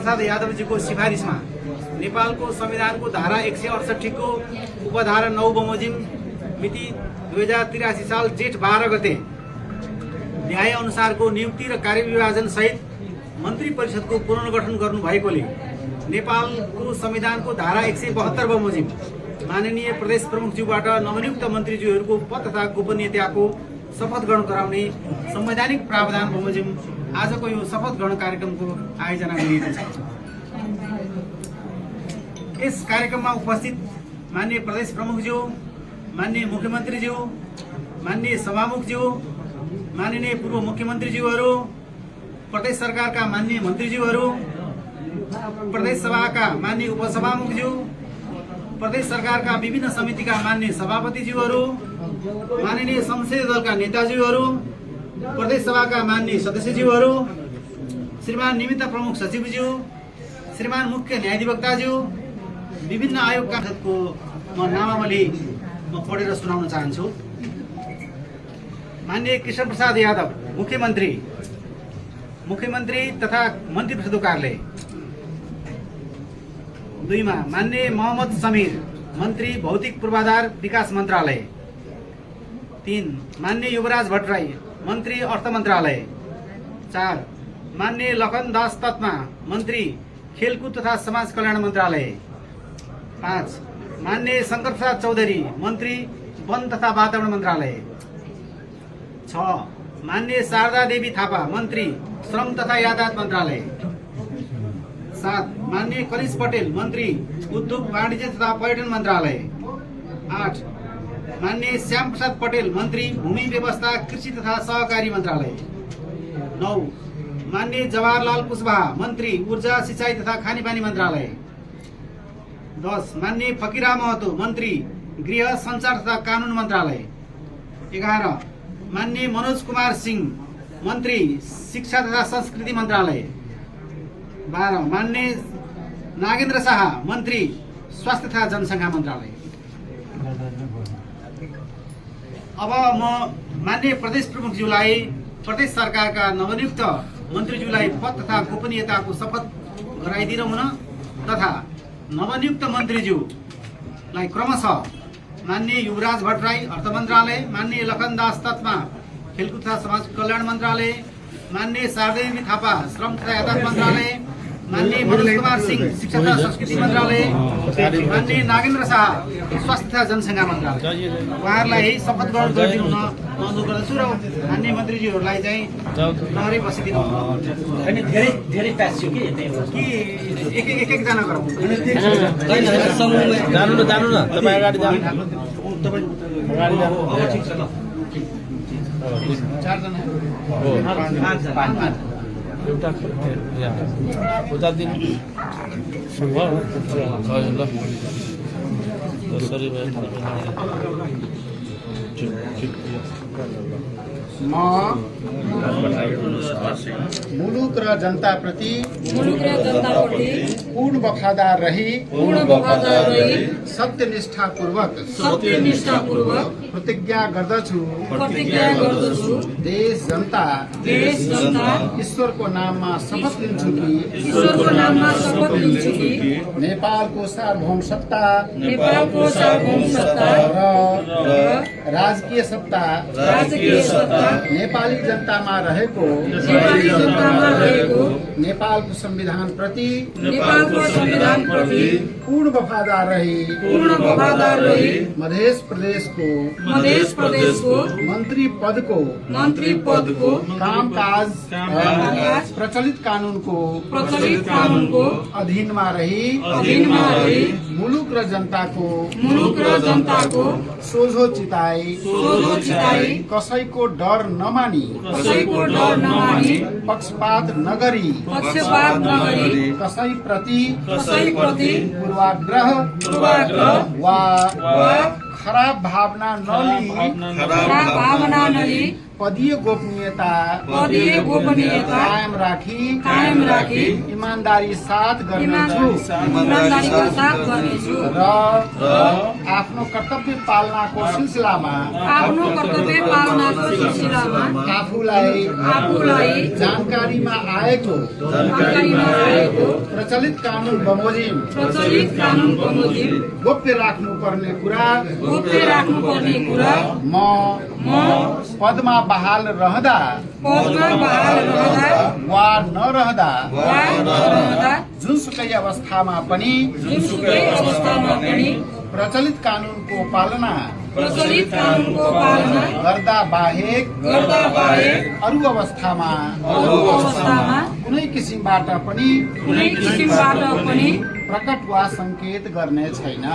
प्रसाद यादवजीको सिफारिसमा नेपालको संविधानको धारा 168 को उपधारा 9 बमोजिम मिति 2083 साल जेठ 12 गते न्याय अनुसारको नियुक्ति र कार्यविभाजन सहित मन्त्री परिषदको पुनर्गठन गर्नु भएकोले नेपालको संविधानको धारा 172 बमोजिम माननीय प्रदेश प्रमुखज्यूबाट नवनियुक्त मन्त्रीज्यूहरूको पद तथा गोपनीयताको शपथ ग्रहण गराउने संवैधानिक प्रावधान बमोजिम आजको यो शपथ ग्रहण कार्यक्रमको आयोजना गरिएको छ। यस कार्यक्रममा उपस्थित माननीय प्रदेश प्रमुखज्यू, माननीय मुख्यमन्त्रीज्यू, माननीय सभामुखज्यू, माननीय पूर्व मुख्यमन्त्रीज्यूहरू, प्रदेश सरकारका माननीय मन्त्रीज्यूहरू, प्रदेश सभाका माननीय उपसभामुखज्यू, प्रदेश सरकारका विभिन्न समितिका माननीय सभापतिज्यूहरू, माननीय संसदीय दलका नेताज्यूहरू, प्रदेश सभाका माननीय सदस्यज्यूहरू, श्रीमान निमित्त प्रमुख सचिवज्यू, श्रीमान मुख्य न्यायाधिवक्ताज्यू, विभिन्न आयोगका म नामावली म पढेर सुनाउन चाहन्छु। माननीय कृष्ण प्रसाद यादव मुख्यमन्त्री तथा मन्त्री परिषदको कार्यालय। 2 मा माननीय मोहम्मद समीर मन्त्री भौतिक पूर्वाधार विकास मन्त्रालय। 3 माननीय युवराज भट्टराई मन्त्री अर्थ मन्त्रालय। 4 माननीय लखन दास तत्मा मन्त्री खेलकुद तथा समाज कल्याण मन्त्रालय। 5 माननीय शंकर प्रसाद चौधरी मन्त्री वन तथा वातावरण मन्त्रालय। 6 माननीय शारदा देवी थापा मन्त्री श्रम तथा यातायात मन्त्रालय। 7 माननीय कलिश पटेल मन्त्री उद्योग वाणिज्य तथा पर्यटन मन्त्रालय। 8 माननीय श्याम प्रसाद पटेल मन्त्री भूमि व्यवस्था कृषि तथा सहकारी मन्त्रालय। 9 माननीय जवाहरलाल कुशवाहा मन्त्री ऊर्जा सिंचाई तथा खानेपानी मन्त्रालय। 10 माननीय फकीरा महतो मन्त्री गृह संचार तथा कानून मन्त्रालय। 11 माननीय मनोज कुमार सिंह मन्त्री शिक्षा तथा संस्कृति मन्त्रालय। 12 माननीय नागेन्द्र शाह मन्त्री स्वास्थ्य तथा जनसङ्ख्या मन्त्रालय। अब म माननीय प्रदेश प्रमुखज्यूलाई प्रदेश सरकारका नवनियुक्त मन्त्रीज्यूलाई पद तथा गोपनीयताको शपथ गराइदिनु हुन तथा नवनियुक्त मन्त्रीज्यूलाई क्रमशः माननीय युवराज भट्टराई अर्थ मन्त्रालय, माननीय लखन दास तत्मा खेलकुद तथा समाज कल्याण मन्त्रालय, माननीय शारदा देवी थापा श्रम तथा यातायात मन्त्रालय, माननीय मनोज कुमार सिंह शिक्षा तथा संस्कृति मन्त्रालय, माननीय नागेन्द्र शाह स्वास्थ्य तथा जनसङ्ख्या मन्त्रालय, उहाँहरूलाई शपथ ग्रहण गरिदिनु हुन अनुरोध गर्दछु र माननीय मन्त्रीज्यूहरूलाई चाहिँ नहरै बसिदिनु धेरै प्यासियो कि एक जना गरौँ। जानु न तपाईँ अगाडि जानु। ठिक छ ल 4 जना हो 5 एउटा उता दिन ल सरी म मुलुक र जनताप्रति पूर्ण वफादार रही सत्यनिष्ठापूर्वक प्रतिज्ञा गर्दछु देश जनता ईश्वरको नाममा शपथ लिन्छु कि नेपालको सार्वभौम सत्ता र राजकीय सत्ता नेपाली जनतामा रहेको नेपालको संविधान प्रति पूर्ण वफादार रही मध्य प्रदेशको मन्त्री पदको कामकाज प्रचलित कानूनको अधीनमा रही मुलुक र जनताको सोझो चिताई कसैको डर नमानी पक्षपात नगरी कसैप्रति पूर्वाग्रह वा खराब भावना नलिई पदीय गोपनीयता कायम राखी इमानदारी साथ गर्नेछु र आफ्नो कर्तव्य पालनाको सिलसिलामा आफूलाई जानकारीमा आएको प्रचलित कानून बमोजिम गोप्य राख्नुपर्ने कुरा म पदमा बहाल रहँदा वा नरहँदा जुनसुकै अवस्थामा पनि प्रचलित कानूनको पालना गर्दा बाहेक अरू अवस्थामा कुनै किसिमबाट पनि प्रकट वा संकेत गर्ने छैन।